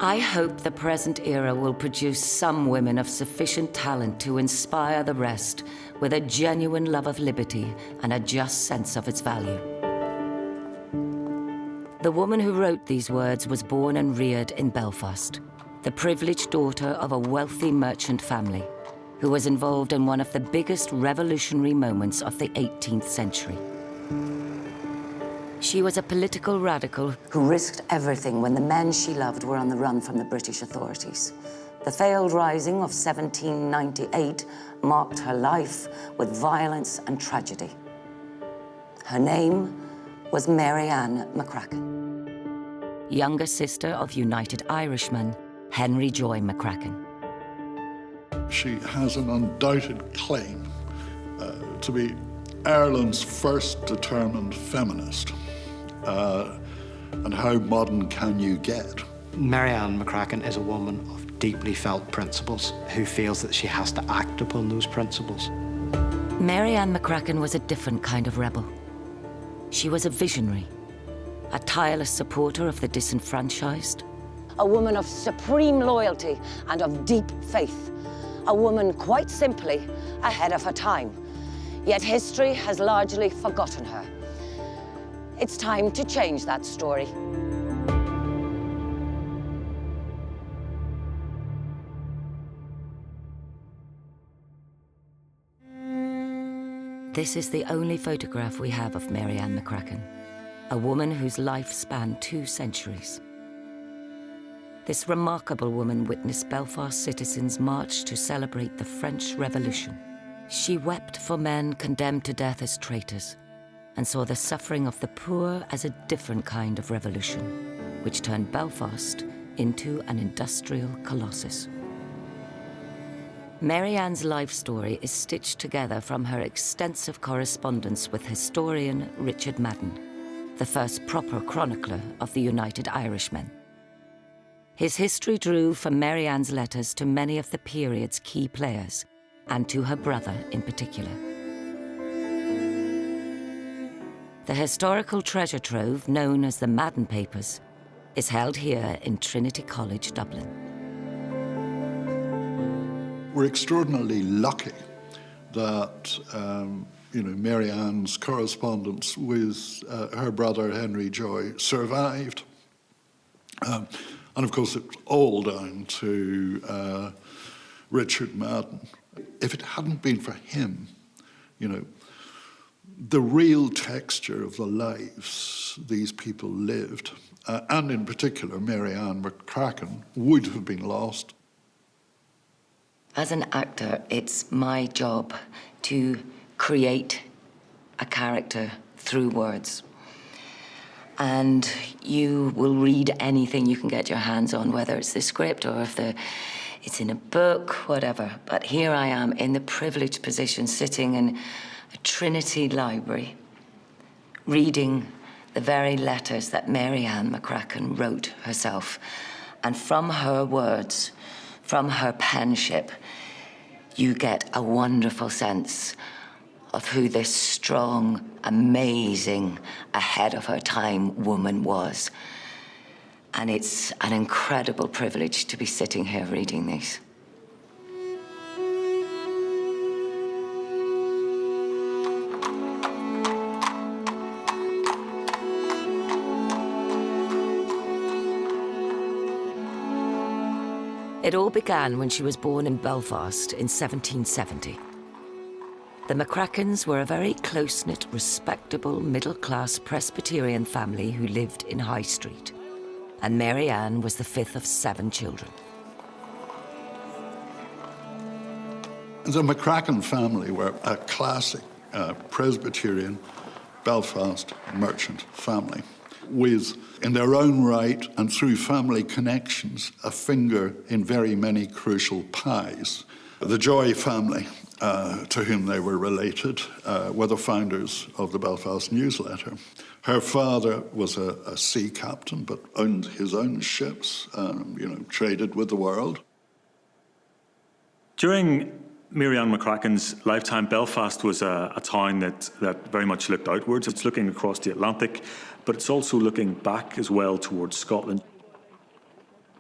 I hope the present era will produce some women of sufficient talent to inspire the rest with a genuine love of liberty and a just sense of its value. The woman who wrote these words was born and reared in Belfast, the privileged daughter of a wealthy merchant family who was involved in one of the biggest revolutionary moments of the 18th century. She was a political radical who risked everything when the men she loved were on the run from the British authorities. The failed rising of 1798 marked her life with violence and tragedy. Her name was Mary Ann McCracken, younger sister of United Irishman Henry Joy McCracken. She has an undoubted claim to be Ireland's first determined feminist. And how modern can you get? Mary Ann McCracken is a woman of deeply felt principles who feels that she has to act upon those principles. Mary Ann McCracken was a different kind of rebel. She was a visionary, a tireless supporter of the disenfranchised. A woman of supreme loyalty and of deep faith. A woman, quite simply, ahead of her time. Yet history has largely forgotten her. It's time to change that story. This is the only photograph we have of Mary Ann McCracken, a woman whose life spanned 2 centuries. This remarkable woman witnessed Belfast citizens march to celebrate the French Revolution. She wept for men condemned to death as traitors, and saw the suffering of the poor as a different kind of revolution, which turned Belfast into an industrial colossus. Mary Ann's life story is stitched together from her extensive correspondence with historian Richard Madden, the first proper chronicler of the United Irishmen. His history drew from Mary Ann's letters to many of the period's key players, and to her brother in particular. The historical treasure trove, known as the Madden Papers, is held here in Trinity College, Dublin. We're extraordinarily lucky that Mary Ann's correspondence with her brother Henry Joy survived. And of course it's all down to Richard Madden. If it hadn't been for him, the real texture of the lives these people lived, and in particular Mary Ann McCracken, would have been lost. As an actor, it's my job to create a character through words. And you will read anything you can get your hands on, whether it's the script or if it's in a book, whatever. But here I am in the privileged position, sitting in a Trinity library, reading the very letters that Mary Ann McCracken wrote herself. And from her words, from her penmanship, you get a wonderful sense of who this strong, amazing, ahead of her time woman was. And it's an incredible privilege to be sitting here reading these. It all began when she was born in Belfast in 1770. The McCrackens were a very close-knit, respectable, middle-class Presbyterian family who lived in High Street. And Mary Ann was the 5th of 7 children. The McCracken family were a classic Presbyterian Belfast merchant family, with, in their own right and through family connections, a finger in very many crucial pies. The Joy family, to whom they were related, were the founders of the Belfast Newsletter. Her father was a sea captain, but owned his own ships, traded with the world. During Mary Ann McCracken's lifetime, Belfast was a town that very much looked outwards. It's looking across the Atlantic, but it's also looking back as well towards Scotland.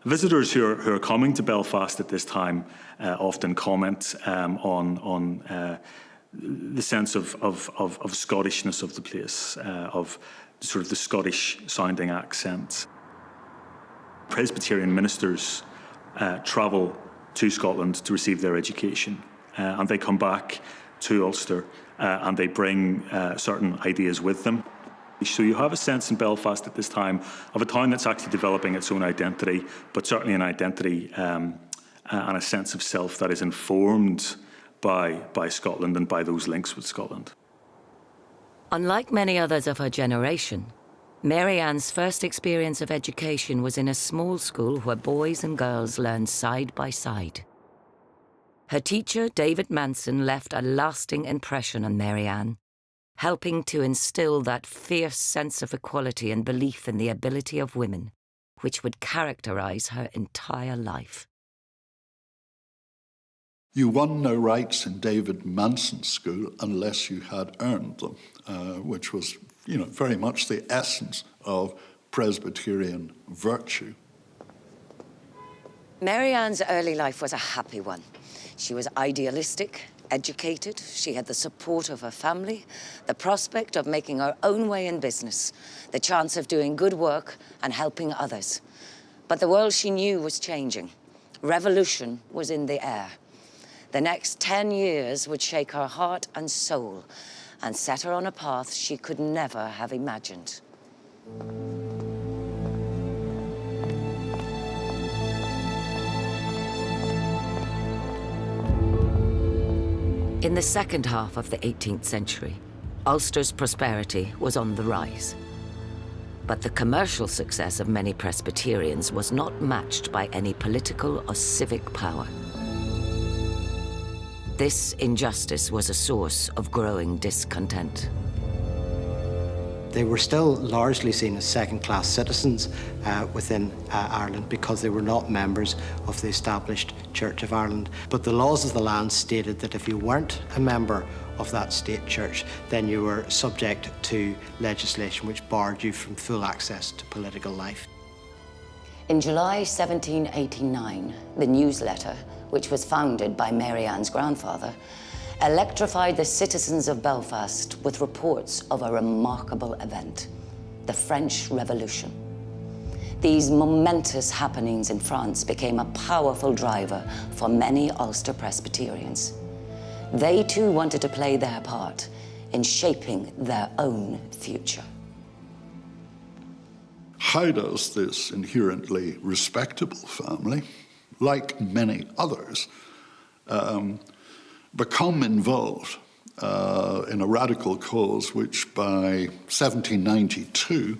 Visitors who are coming to Belfast at this time often comment on the sense of Scottishness of the place, of sort of the Scottish-sounding accent. Presbyterian ministers travel to Scotland to receive their education, and they come back to Ulster and they bring certain ideas with them. So you have a sense in Belfast at this time of a town that's actually developing its own identity, but certainly an identity and a sense of self that is informed by Scotland and by those links with Scotland. Unlike many others of her generation, Mary Ann's first experience of education was in a small school where boys and girls learned side by side. Her teacher, David Manson, left a lasting impression on Mary Ann, helping to instill that fierce sense of equality and belief in the ability of women, which would characterize her entire life. You won no rights in David Manson's school unless you had earned them, which was, very much the essence of Presbyterian virtue. Mary Ann's early life was a happy one. She was idealistic, educated, she had the support of her family, the prospect of making her own way in business, the chance of doing good work and helping others. But the world she knew was changing. Revolution was in the air. The next 10 years would shake her heart and soul and set her on a path she could never have imagined. In the second half of the 18th century, Ulster's prosperity was on the rise. But the commercial success of many Presbyterians was not matched by any political or civic power. This injustice was a source of growing discontent. They were still largely seen as second-class citizens within Ireland because they were not members of the established Church of Ireland. But the laws of the land stated that if you weren't a member of that state church, then you were subject to legislation which barred you from full access to political life. In July 1789, the newsletter, which was founded by Mary Ann's grandfather, electrified the citizens of Belfast with reports of a remarkable event, the French Revolution. These momentous happenings in France became a powerful driver for many Ulster Presbyterians. They too wanted to play their part in shaping their own future. How does this inherently respectable family, like many others, become involved in a radical cause which by 1792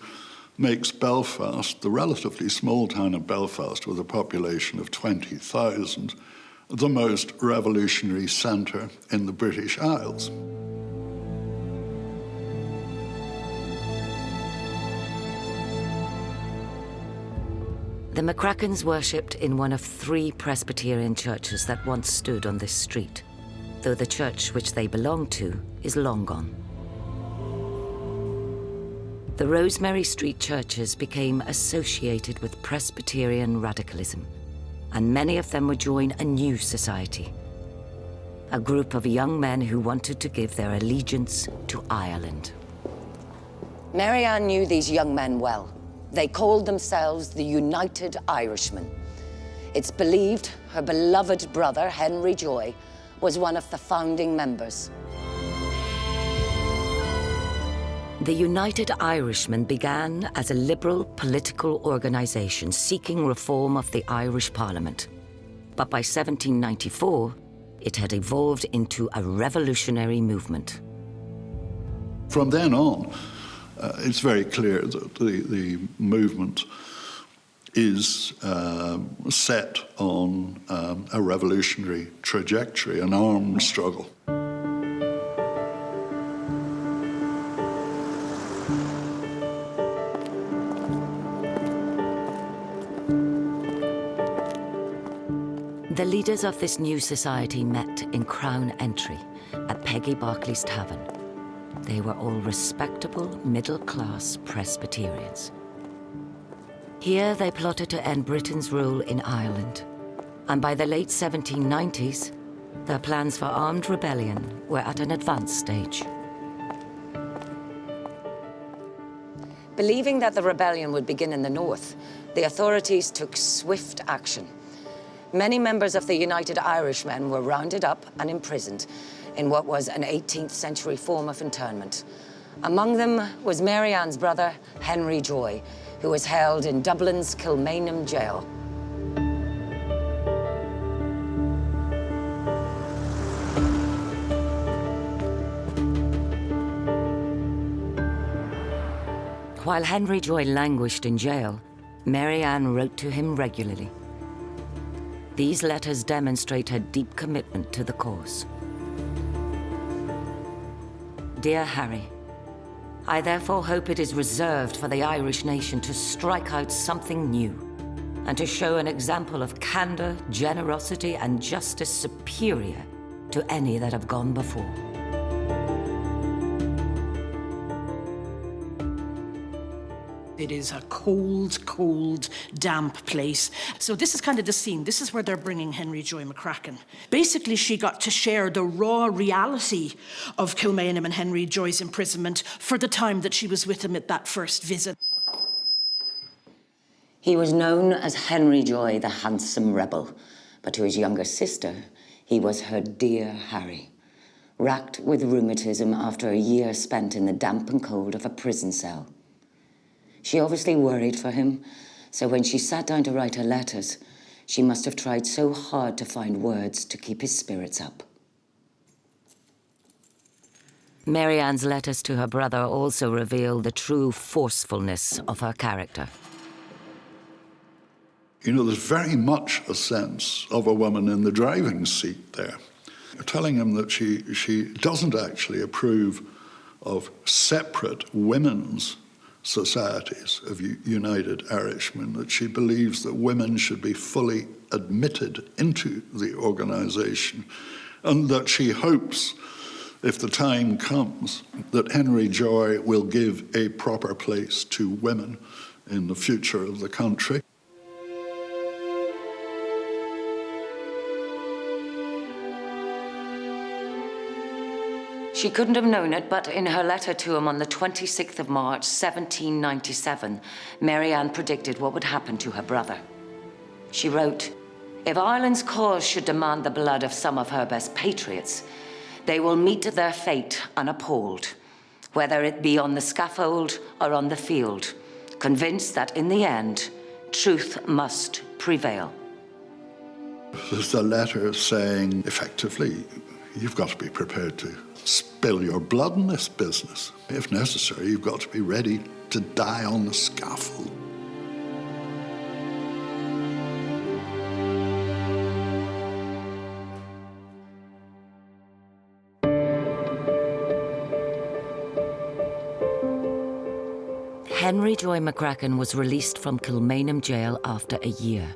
makes Belfast, the relatively small town of Belfast with a population of 20,000, the most revolutionary centre in the British Isles? The McCrackens worshipped in one of 3 Presbyterian churches that once stood on this street, though the church which they belonged to is long gone. The Rosemary Street churches became associated with Presbyterian radicalism, and many of them would join a new society, a group of young men who wanted to give their allegiance to Ireland. Mary Ann knew these young men well. They called themselves the United Irishmen. It's believed her beloved brother, Henry Joy, was one of the founding members. The United Irishmen began as a liberal political organisation seeking reform of the Irish Parliament. But by 1794, it had evolved into a revolutionary movement. From then on, it's very clear that the movement is set on a revolutionary trajectory, an armed struggle. The leaders of this new society met in Crown Entry at Peggy Barclay's Tavern. They were all respectable, middle-class Presbyterians. Here they plotted to end Britain's rule in Ireland. And by the late 1790s, their plans for armed rebellion were at an advanced stage. Believing that the rebellion would begin in the north, the authorities took swift action. Many members of the United Irishmen were rounded up and imprisoned in what was an 18th century form of internment. Among them was Mary Ann's brother, Henry Joy, who was held in Dublin's Kilmainham jail. While Henry Joy languished in jail, Mary Ann wrote to him regularly. These letters demonstrate her deep commitment to the cause. Dear Harry, I therefore hope it is reserved for the Irish nation to strike out something new and to show an example of candor, generosity, and justice superior to any that have gone before. It is a cold, cold, damp place. So this is kind of the scene. This is where they're bringing Henry Joy McCracken. Basically, she got to share the raw reality of Kilmainham and Henry Joy's imprisonment for the time that she was with him at that first visit. He was known as Henry Joy, the handsome rebel, but to his younger sister, he was her dear Harry, racked with rheumatism after a year spent in the damp and cold of a prison cell. She obviously worried for him, so when she sat down to write her letters, she must have tried so hard to find words to keep his spirits up. Mary Ann's letters to her brother also reveal the true forcefulness of her character. You know, there's very much a sense of a woman in the driving seat there. You're telling him that she doesn't actually approve of separate women's societies of United Irishmen, that she believes that women should be fully admitted into the organisation, and that she hopes, if the time comes, that Henry Joy will give a proper place to women in the future of the country. She couldn't have known it, but in her letter to him on the 26th of March, 1797, Mary Ann predicted what would happen to her brother. She wrote, "If Ireland's cause should demand the blood of some of her best patriots, they will meet their fate unappalled, whether it be on the scaffold or on the field, convinced that in the end, truth must prevail." There's a letter saying, effectively, you've got to be prepared to spill your blood in this business. If necessary, you've got to be ready to die on the scaffold. Henry Joy McCracken was released from Kilmainham jail after a year.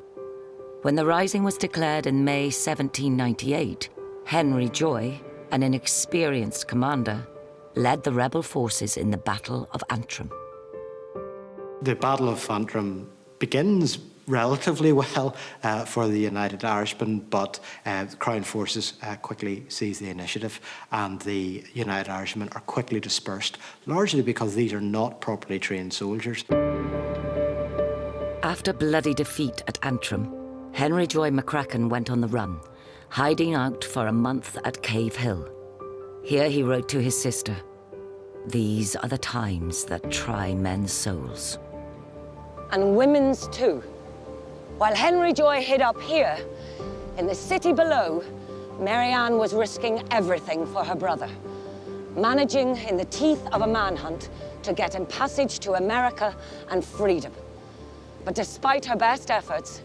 When the rising was declared in May 1798, Henry Joy, an inexperienced commander, led the rebel forces in the Battle of Antrim. The Battle of Antrim begins relatively well for the United Irishmen, but the Crown forces quickly seize the initiative, and the United Irishmen are quickly dispersed, largely because these are not properly trained soldiers. After bloody defeat at Antrim, Henry Joy McCracken went on the run, hiding out for a month at Cave Hill. Here he wrote to his sister, "These are the times that try men's souls." And women's too. While Henry Joy hid up here, in the city below, Mary Ann was risking everything for her brother, managing in the teeth of a manhunt to get him passage to America and freedom. But despite her best efforts,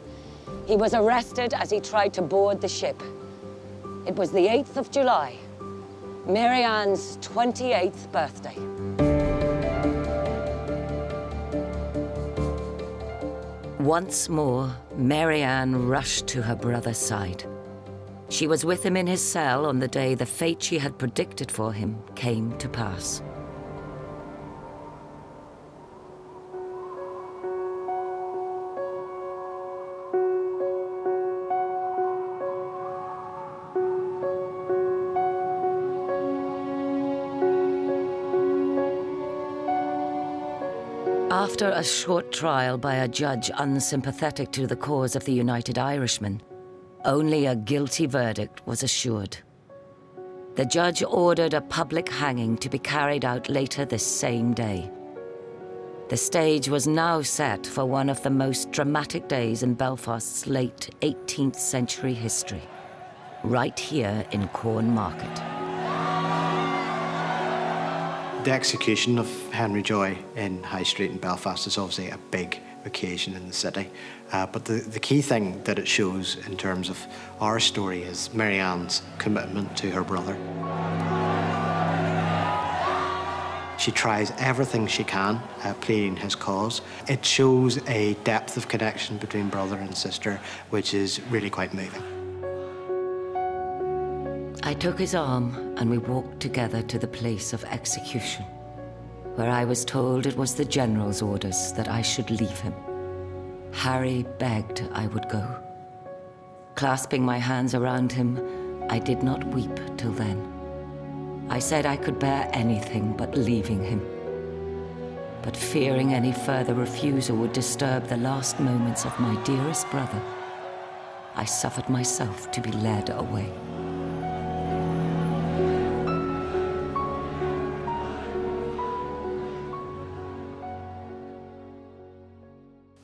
he was arrested as he tried to board the ship. It was the 8th of July, Mary Ann's 28th birthday. Once more, Mary Ann rushed to her brother's side. She was with him in his cell on the day the fate she had predicted for him came to pass. After a short trial by a judge unsympathetic to the cause of the United Irishmen, only a guilty verdict was assured. The judge ordered a public hanging to be carried out later this same day. The stage was now set for one of the most dramatic days in Belfast's late 18th century history, right here in Corn Market. The execution of Henry Joy in High Street in Belfast is obviously a big occasion in the city. But the key thing that it shows in terms of our story is Mary Ann's commitment to her brother. She tries everything she can, pleading his cause. It shows a depth of connection between brother and sister, which is really quite moving. I took his arm and we walked together to the place of execution, where I was told it was the General's orders that I should leave him. Harry begged I would go. Clasping my hands around him, I did not weep till then. I said I could bear anything but leaving him. But fearing any further refusal would disturb the last moments of my dearest brother, I suffered myself to be led away.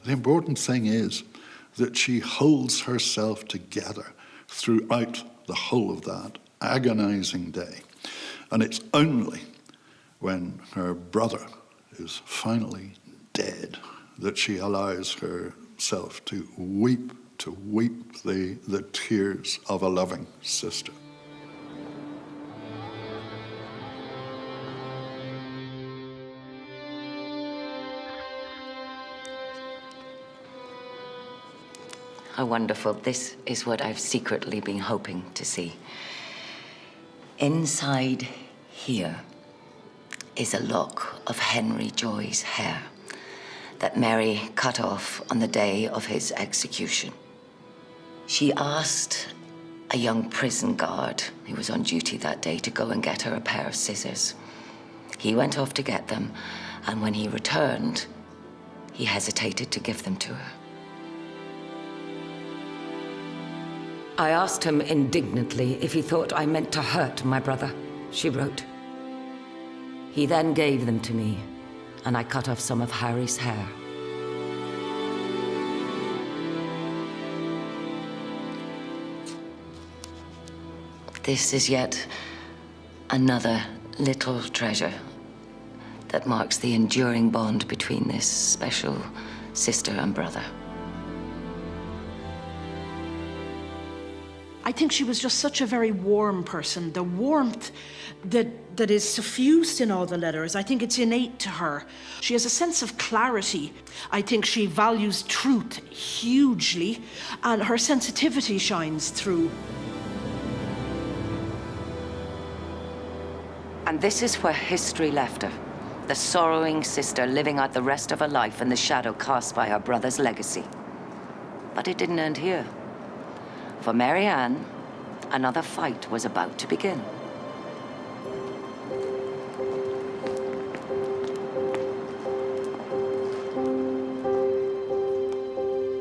The important thing is that she holds herself together throughout the whole of that agonizing day. And it's only when her brother is finally dead that she allows herself to weep the tears of a loving sister. How wonderful. This is what I've secretly been hoping to see. Inside here is a lock of Henry Joy's hair that Mary cut off on the day of his execution. She asked a young prison guard who was on duty that day to go and get her a pair of scissors. He went off to get them, and when he returned, he hesitated to give them to her. I asked him indignantly if he thought I meant to hurt my brother, she wrote. He then gave them to me, and I cut off some of Harry's hair. This is yet another little treasure that marks the enduring bond between this special sister and brother. I think she was just such a very warm person. The warmth that is suffused in all the letters, I think it's innate to her. She has a sense of clarity. I think she values truth hugely, and her sensitivity shines through. And this is where history left her, the sorrowing sister living out the rest of her life in the shadow cast by her brother's legacy. But it didn't end here. For Mary Ann, another fight was about to begin.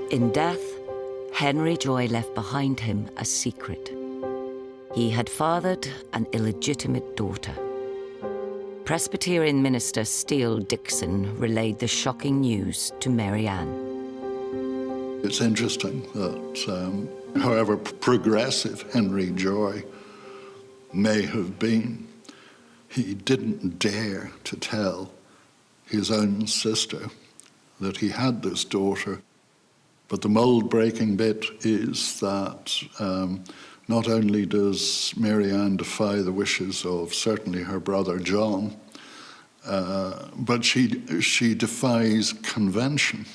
In death, Henry Joy left behind him a secret. He had fathered an illegitimate daughter. Presbyterian minister Steele Dixon relayed the shocking news to Mary Ann. It's interesting that however progressive Henry Joy may have been, he didn't dare to tell his own sister that he had this daughter. But the mold-breaking bit is that not only does Mary Ann defy the wishes of certainly her brother John, but she defies convention.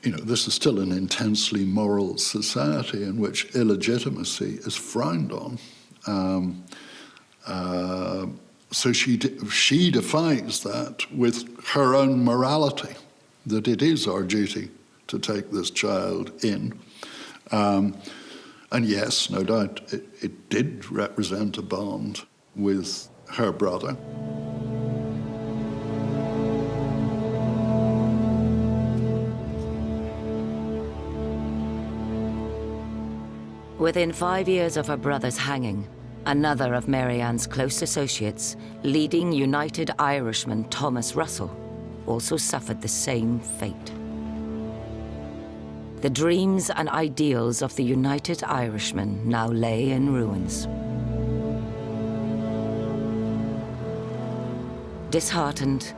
This is still an intensely moral society in which illegitimacy is frowned on. So she defies that with her own morality, that it is our duty to take this child in. And yes, no doubt, it did represent a bond with her brother. Within 5 years of her brother's hanging, another of Mary Ann's close associates, leading United Irishman Thomas Russell, also suffered the same fate. The dreams and ideals of the United Irishman now lay in ruins. Disheartened,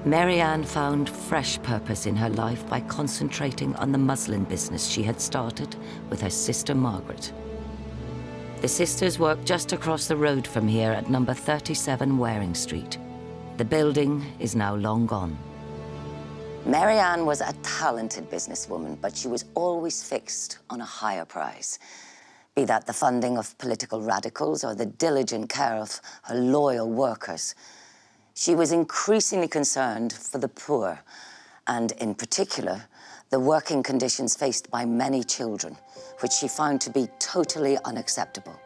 Mary Ann found fresh purpose in her life by concentrating on the muslin business she had started with her sister Margaret. The sisters worked just across the road from here at number 37 Waring Street. The building is now long gone. Mary Ann was a talented businesswoman, but she was always fixed on a higher prize. Be that the funding of political radicals or the diligent care of her loyal workers. She was increasingly concerned for the poor, and in particular, the working conditions faced by many children, which she found to be totally unacceptable.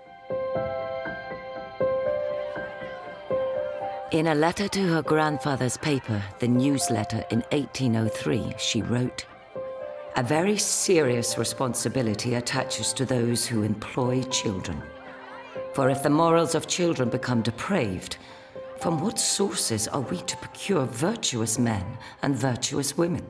In a letter to her grandfather's paper, the Newsletter, in 1803, she wrote, "A very serious responsibility attaches to those who employ children. For if the morals of children become depraved, from what sources are we to procure virtuous men and virtuous women?"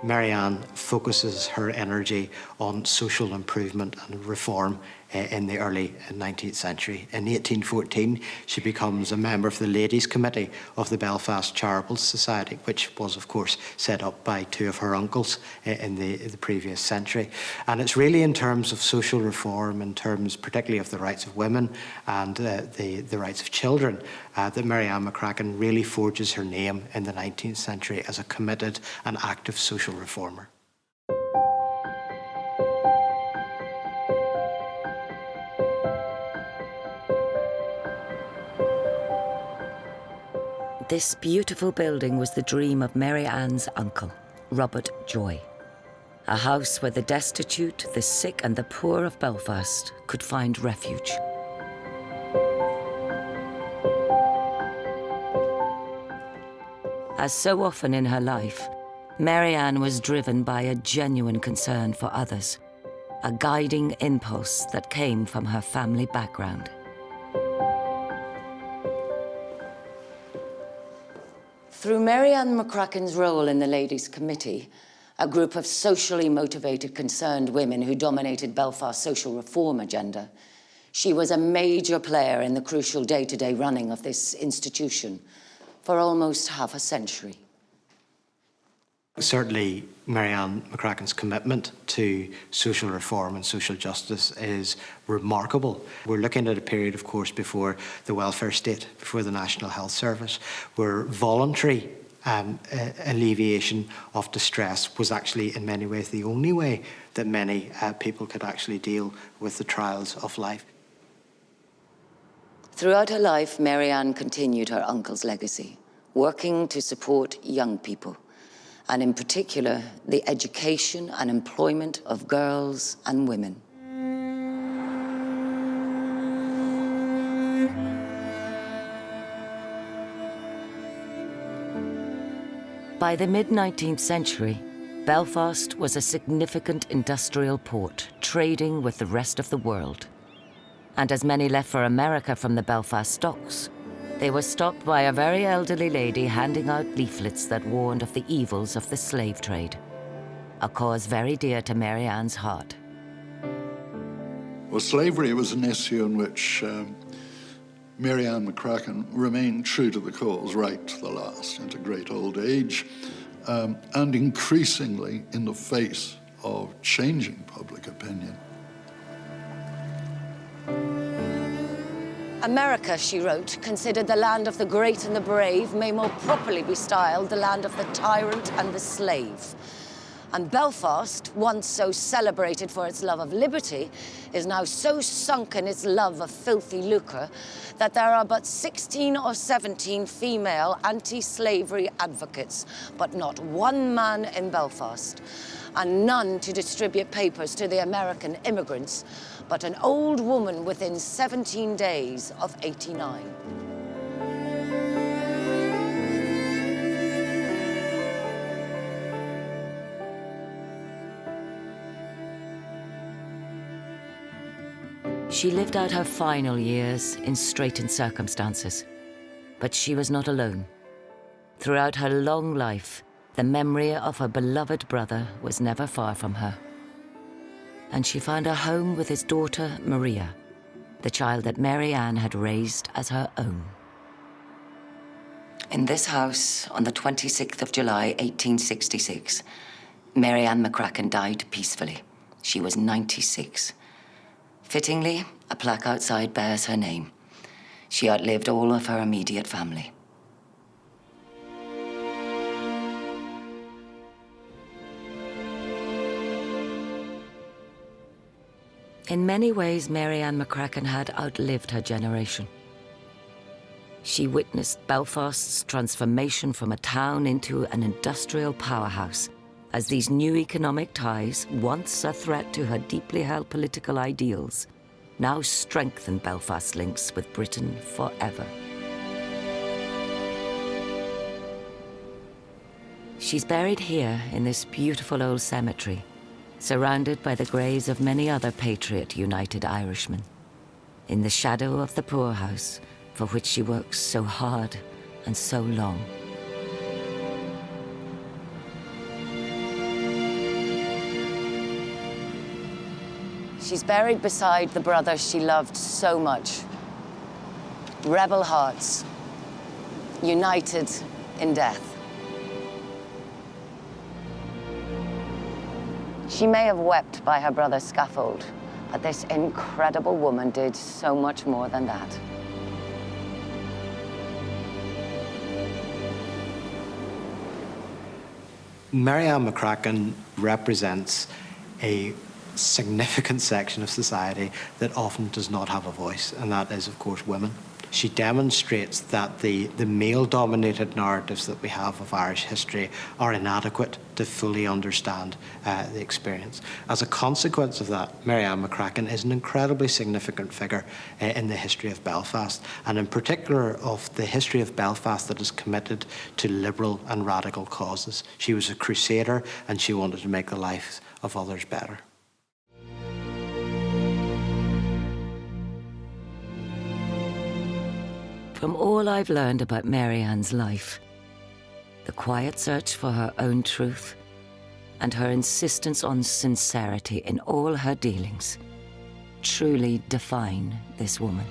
Mary Ann focuses her energy on social improvement and reform in the early 19th century. In 1814, she becomes a member of the Ladies' Committee of the Belfast Charitable Society, which was, of course, set up by two of her uncles in the previous century. And it's really in terms of social reform, in terms particularly of the rights of women and the rights of children, that Mary Ann McCracken really forges her name in the 19th century as a committed and active social reformer. This beautiful building was the dream of Mary Ann's uncle, Robert Joy. A house where the destitute, the sick and the poor of Belfast could find refuge. As so often in her life, Mary Ann was driven by a genuine concern for others, a guiding impulse that came from her family background. Through Mary Ann McCracken's role in the Ladies' Committee, a group of socially motivated, concerned women who dominated Belfast's social reform agenda, she was a major player in the crucial day-to-day running of this institution for almost half a century. Certainly, Mary Ann McCracken's commitment to social reform and social justice is remarkable. We're looking at a period, of course, before the welfare state, before the National Health Service, where voluntary alleviation of distress was actually, in many ways, the only way that many people could actually deal with the trials of life. Throughout her life, Mary Ann continued her uncle's legacy, working to support young people, and in particular, the education and employment of girls and women. By the mid-19th century, Belfast was a significant industrial port, trading with the rest of the world. And as many left for America from the Belfast docks, they were stopped by a very elderly lady handing out leaflets that warned of the evils of the slave trade, a cause very dear to Mary Ann's heart. Well, slavery was an issue in which Mary Ann McCracken remained true to the cause right to the last, into great old age, and increasingly in the face of changing public opinion. America, she wrote, considered the land of the great and the brave, may more properly be styled the land of the tyrant and the slave. And Belfast, once so celebrated for its love of liberty, is now so sunk in its love of filthy lucre that there are but 16 or 17 female anti-slavery advocates, but not one man in Belfast, and none to distribute papers to the American immigrants, but an old woman within 17 days of 89. She lived out her final years in straitened circumstances, but she was not alone. Throughout her long life, the memory of her beloved brother was never far from her. And she found a home with his daughter, Maria, the child that Mary Ann had raised as her own. In this house, on the 26th of July, 1866, Mary Ann McCracken died peacefully. She was 96. Fittingly, a plaque outside bears her name. She outlived all of her immediate family. In many ways, Mary Ann McCracken had outlived her generation. She witnessed Belfast's transformation from a town into an industrial powerhouse, as these new economic ties, once a threat to her deeply held political ideals, now strengthened Belfast's links with Britain forever. She's buried here in this beautiful old cemetery, surrounded by the graves of many other patriot United Irishmen, in the shadow of the poorhouse for which she works so hard and so long. She's buried beside the brother she loved so much. Rebel hearts, united in death. She may have wept by her brother's scaffold, but this incredible woman did so much more than that. Mary Ann McCracken represents a significant section of society that often does not have a voice, and that is, of course, women. She demonstrates that the male-dominated narratives that we have of Irish history are inadequate to fully understand the experience. As a consequence of that, Mary Ann McCracken is an incredibly significant figure in the history of Belfast, and in particular of the history of Belfast that is committed to liberal and radical causes. She was a crusader, and she wanted to make the lives of others better. From all I've learned about Mary Ann's life, the quiet search for her own truth, and her insistence on sincerity in all her dealings, truly define this woman.